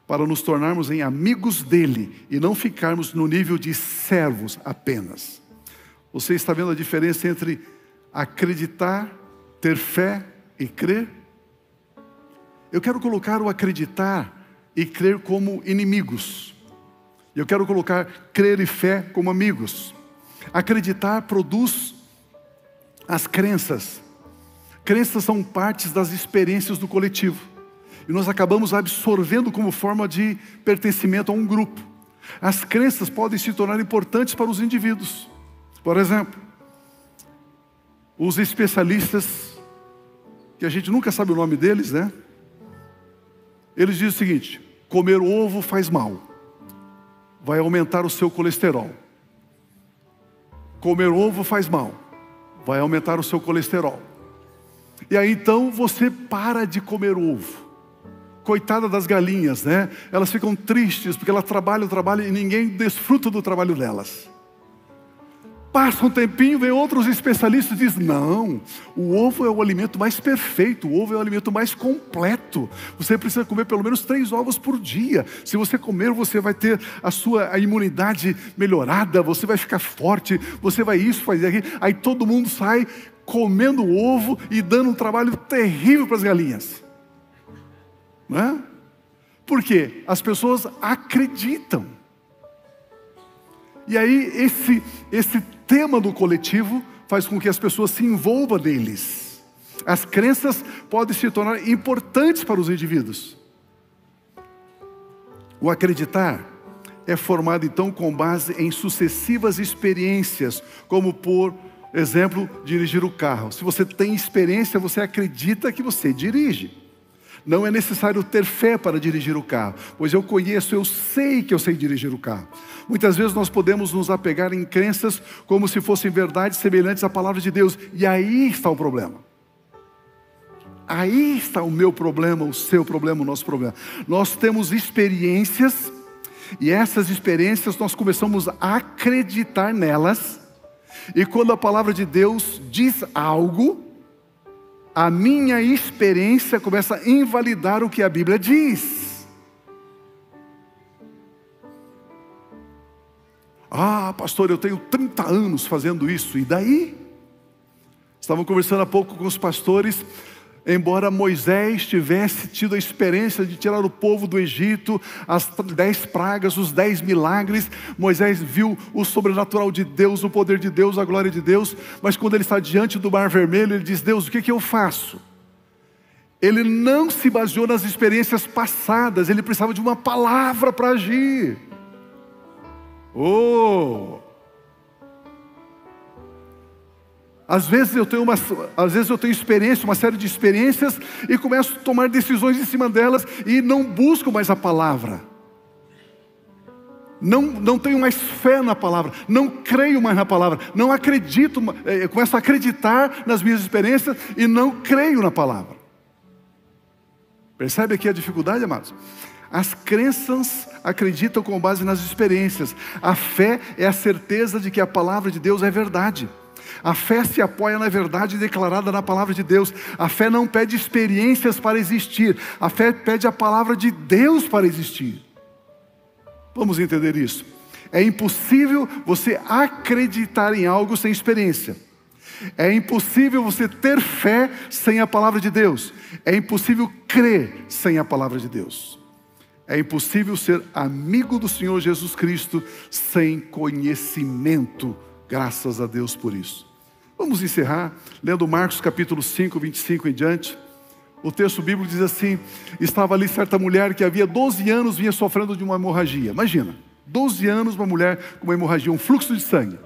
Para nos tornarmos em amigos dele e não ficarmos no nível de servos apenas. Você está vendo a diferença entre acreditar, ter fé e crer? Eu quero colocar o acreditar e crer como inimigos. Eu quero colocar crer e fé como amigos. Acreditar produz as crenças. Crenças são partes das experiências do coletivo. E nós acabamos absorvendo como forma de pertencimento a um grupo. As crenças podem se tornar importantes para os indivíduos. Por exemplo, os especialistas, que a gente nunca sabe o nome deles, né? Eles dizem o seguinte, comer ovo faz mal, vai aumentar o seu colesterol. Comer ovo faz mal, vai aumentar o seu colesterol. E aí então você para de comer ovo. Coitada das galinhas, né? Elas ficam tristes porque elas trabalham e ninguém desfruta do trabalho delas. Passa um tempinho, vem outros especialistas e dizem, não, o ovo é o alimento mais perfeito, o ovo é o alimento mais completo. Você precisa comer pelo menos 3 ovos por dia. Se você comer, você vai ter a imunidade melhorada, você vai ficar forte, você vai isso, fazer aquilo. Aí todo mundo sai comendo ovo e dando um trabalho terrível para as galinhas. Não é? Por quê? As pessoas acreditam. E aí esse tema do coletivo faz com que as pessoas se envolvam neles. As crenças podem se tornar importantes para os indivíduos. O acreditar é formado então com base em sucessivas experiências, como por exemplo, dirigir o carro. Se você tem experiência, você acredita que você dirige. Não é necessário ter fé para dirigir o carro, pois eu conheço, eu sei que eu sei dirigir o carro. Muitas vezes nós podemos nos apegar em crenças como se fossem verdades semelhantes à palavra de Deus. E aí está o problema. Aí está o meu problema, o seu problema, o nosso problema. Nós temos experiências, e essas experiências nós começamos a acreditar nelas. E quando a palavra de Deus diz algo, a minha experiência começa a invalidar o que a Bíblia diz. Ah, pastor, eu tenho 30 anos fazendo isso, e daí? Estavam conversando há pouco com os pastores. Embora Moisés tivesse tido a experiência de tirar o povo do Egito, as 10 pragas, os 10 milagres, Moisés viu o sobrenatural de Deus, o poder de Deus, a glória de Deus, mas quando ele está diante do Mar Vermelho, ele diz, Deus, o que eu faço? Ele não se baseou nas experiências passadas, ele precisava de uma palavra para agir. Às vezes eu tenho experiência, uma série de experiências, e começo a tomar decisões em cima delas, e não busco mais a palavra. Não tenho mais fé na palavra, não creio mais na palavra, não acredito, eu começo a acreditar nas minhas experiências, e não creio na palavra. Percebe aqui a dificuldade, amados? As crenças acreditam com base nas experiências. A fé é a certeza de que a palavra de Deus é verdade. A fé se apoia na verdade declarada na palavra de Deus. A fé não pede experiências para existir. A fé pede a palavra de Deus para existir. Vamos entender isso. É impossível você acreditar em algo sem experiência. É impossível você ter fé sem a palavra de Deus. É impossível crer sem a palavra de Deus. É impossível ser amigo do Senhor Jesus Cristo sem conhecimento. Graças a Deus por isso. Vamos encerrar lendo Marcos capítulo 5, 25 em diante. O texto bíblico diz assim: estava ali certa mulher que havia 12 anos vinha sofrendo de uma hemorragia. Imagina, 12 anos uma mulher com uma hemorragia, um fluxo de sangue.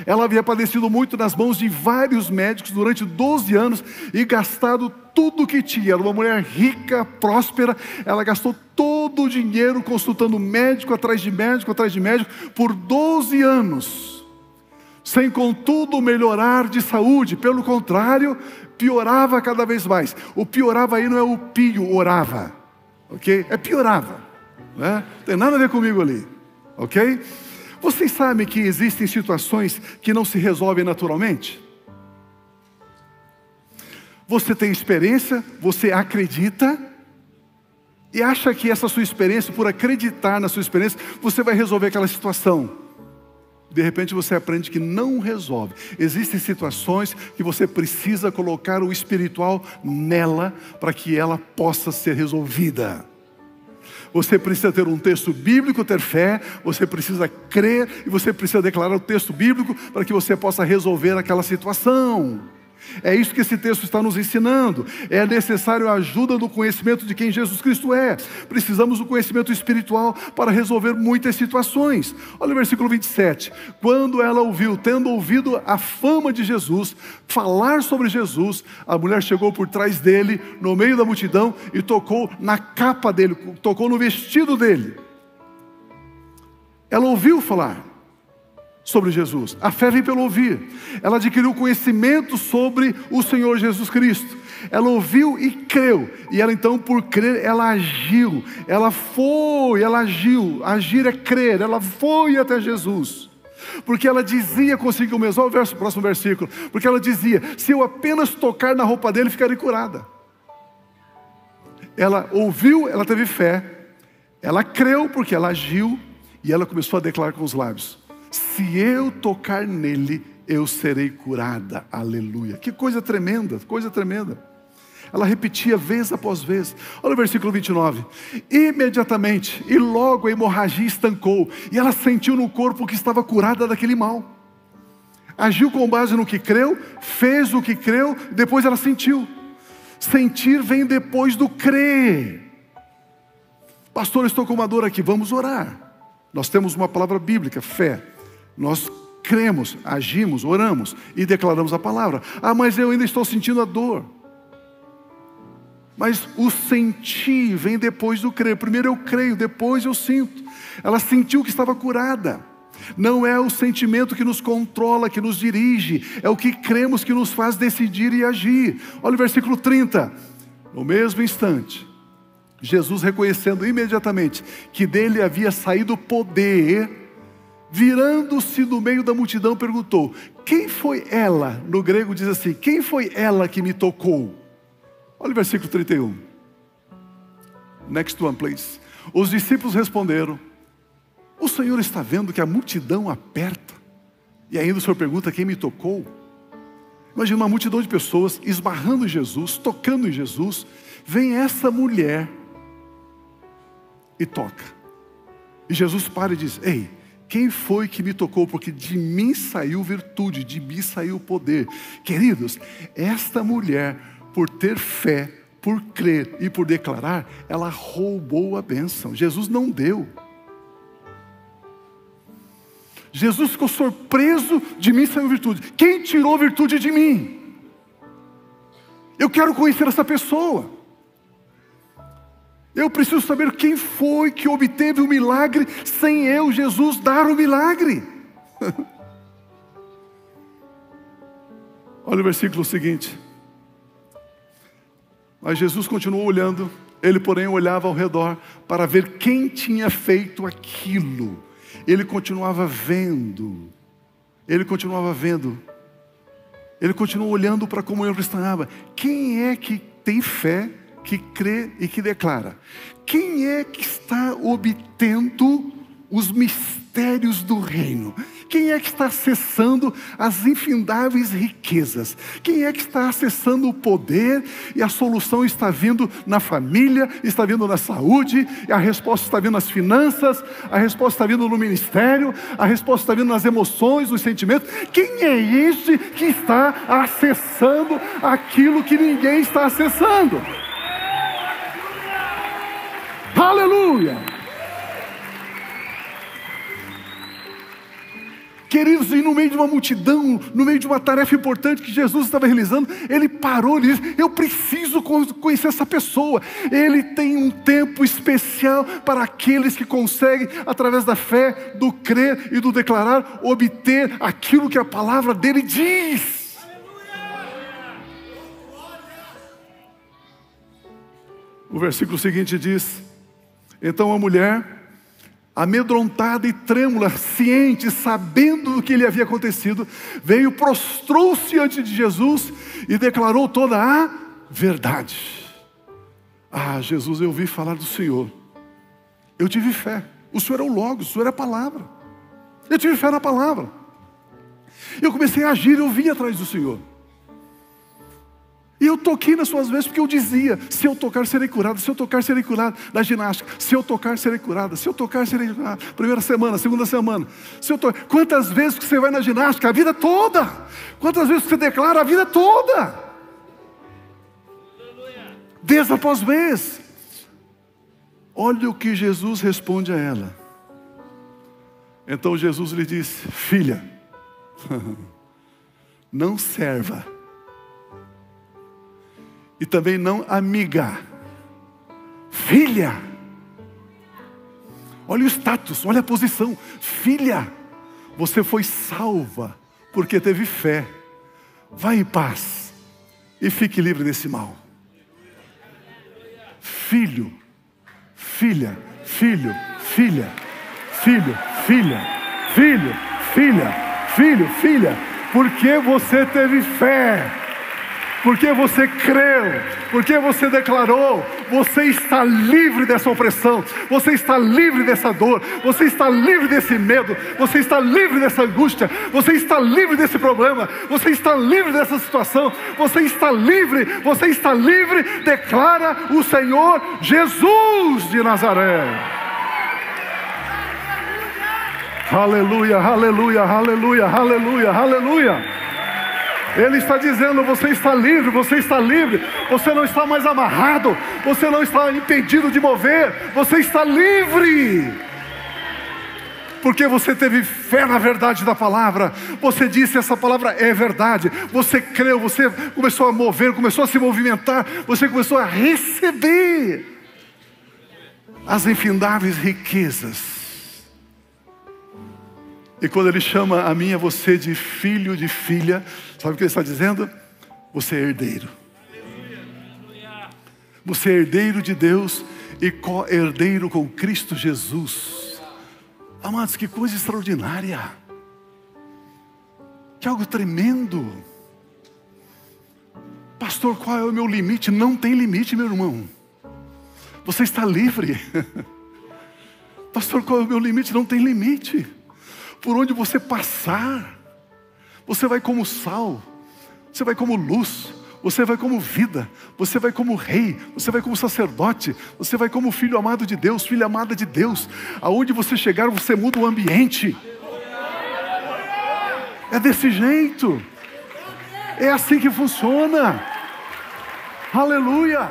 Ela havia padecido muito nas mãos de vários médicos durante 12 anos e gastado tudo o que tinha. Era uma mulher rica, próspera. Ela gastou todo o dinheiro consultando médico atrás de médico, por 12 anos. Sem contudo melhorar de saúde. Pelo contrário, piorava cada vez mais. O piorava aí não é o pio, orava. Ok? É piorava. Né? Não tem nada a ver comigo ali. Ok? Vocês sabem que existem situações que não se resolvem naturalmente? Você tem experiência, você acredita e acha que essa sua experiência, por acreditar na sua experiência, você vai resolver aquela situação. De repente você aprende que não resolve. Existem situações que você precisa colocar o espiritual nela para que ela possa ser resolvida. Você precisa ter um texto bíblico, ter fé, você precisa crer e você precisa declarar o texto bíblico para que você possa resolver aquela situação. É isso que esse texto está nos ensinando. É necessário a ajuda do conhecimento de quem Jesus Cristo é. Precisamos do conhecimento espiritual para resolver muitas situações. Olha o versículo 27. Quando ela ouviu, tendo ouvido a fama de Jesus, falar sobre Jesus, a mulher chegou por trás dele, no meio da multidão, e tocou na capa dele, tocou no vestido dele. Ela ouviu falar sobre Jesus. A fé vem pelo ouvir. Ela adquiriu conhecimento sobre o Senhor Jesus Cristo. Ela ouviu e creu. E ela então, por crer, ela agiu. Ela foi, ela agiu. Agir é crer. Ela foi até Jesus. Porque ela dizia consigo mesmo, olha o próximo versículo. Porque ela dizia, se eu apenas tocar na roupa dele, ficarei curada. Ela ouviu, ela teve fé. Ela creu porque ela agiu. E ela começou a declarar com os lábios: se eu tocar nele, eu serei curada. Aleluia. Que coisa tremenda, coisa tremenda. Ela repetia vez após vez. Olha o versículo 29. Imediatamente, e logo a hemorragia estancou, e ela sentiu no corpo que estava curada daquele mal. Agiu com base no que creu, fez o que creu, depois ela sentiu. Sentir vem depois do crer. Pastor, eu estou com uma dor aqui, vamos orar. Nós temos uma palavra bíblica, fé. Nós cremos, agimos, oramos e declaramos a palavra. Ah, mas eu ainda estou sentindo a dor. Mas o sentir vem depois do crer. Primeiro eu creio, depois eu sinto. Ela sentiu que estava curada. Não é o sentimento que nos controla, que nos dirige. É o que cremos que nos faz decidir e agir. Olha o versículo 30. No mesmo instante, Jesus, reconhecendo imediatamente que dele havia saído poder, virando-se do meio da multidão, perguntou: quem foi ela? No grego diz assim: quem foi ela que me tocou? Olha o versículo 31. Next one, please. Os discípulos responderam: o Senhor está vendo que a multidão aperta, e ainda o Senhor pergunta quem me tocou? Imagina uma multidão de pessoas esbarrando em Jesus, tocando em Jesus. Vem essa mulher e toca. E Jesus para e diz: ei, quem foi que me tocou? Porque de mim saiu virtude, de mim saiu poder. Queridos, esta mulher, por ter fé, por crer e por declarar, ela roubou a bênção. Jesus não deu. Jesus ficou surpreso, de mim saiu virtude. Quem tirou virtude de mim? Eu quero conhecer essa pessoa. Eu preciso saber quem foi que obteve o milagre sem eu, Jesus, dar o milagre. Olha o versículo seguinte. Mas Jesus continuou olhando. Ele, porém, olhava ao redor para ver quem tinha feito aquilo. Ele continuava vendo. Ele continuava vendo. Ele continuou olhando para a comunhão cristã. Quem é que tem fé, que crê e que declara? Quem é que está obtendo os mistérios do reino? Quem é que está acessando as infindáveis riquezas? Quem é que está acessando o poder? E a solução está vindo na família, está vindo na saúde, e a resposta está vindo nas finanças, a resposta está vindo no ministério, a resposta está vindo nas emoções, nos sentimentos. Quem é este que está acessando aquilo que ninguém está acessando? Aleluia! Queridos, e no meio de uma multidão, no meio de uma tarefa importante que Jesus estava realizando, ele parou e disse: eu preciso conhecer essa pessoa. Ele tem um tempo especial para aqueles que conseguem, através da fé, do crer e do declarar, obter aquilo que a palavra dele diz. O versículo seguinte diz: então a mulher, amedrontada e trêmula, ciente, sabendo do que lhe havia acontecido, veio, prostrou-se diante de Jesus e declarou toda a verdade. Jesus, eu ouvi falar do Senhor. Eu tive fé. O Senhor é o Logos, o Senhor é a palavra. Eu tive fé na palavra. Eu comecei a agir, eu vim atrás do Senhor. E eu toquei nas suas vezes, porque eu dizia: se eu tocar, serei curado. Se eu tocar, serei curado da ginástica. Se eu tocar, serei curada. Se eu tocar, serei curada. Primeira semana, segunda semana. Se eu tocar. Quantas vezes que você vai na ginástica? A vida toda. Quantas vezes que você declara? A vida toda. Vez após vez. Olha o que Jesus responde a ela. Então Jesus lhe disse: filha, não serva, e também não amiga, filha. Olha o status, olha a posição. Filha, você foi salva porque teve fé. Vá em paz e fique livre desse mal. Filho, filha, filho, filha, filho, filha, filho, filha, filho, filha, porque você teve fé, porque você creu, porque você declarou, você está livre dessa opressão, você está livre dessa dor, você está livre desse medo, você está livre dessa angústia, você está livre desse problema, você está livre dessa situação, você está livre, declara o Senhor Jesus de Nazaré. Aleluia, aleluia, aleluia, aleluia, aleluia. Ele está dizendo: você está livre, você não está mais amarrado, você não está impedido de mover, você está livre. Porque você teve fé na verdade da palavra, você disse: essa palavra é verdade, você creu, você começou a mover, começou a se movimentar, você começou a receber as infindáveis riquezas. E quando ele chama a mim e a você de filho, de filha, sabe o que ele está dizendo? Você é herdeiro. Você é herdeiro de Deus e co-herdeiro com Cristo Jesus. Amados, que coisa extraordinária. Que algo tremendo. Pastor, qual é o meu limite? Não tem limite, meu irmão. Você está livre. Pastor, qual é o meu limite? Não tem limite. Por onde você passar, você vai como sal, você vai como luz, você vai como vida, você vai como rei, você vai como sacerdote, você vai como filho amado de Deus, filha amada de Deus. Aonde você chegar, você muda o ambiente. É desse jeito. É assim que funciona. Aleluia.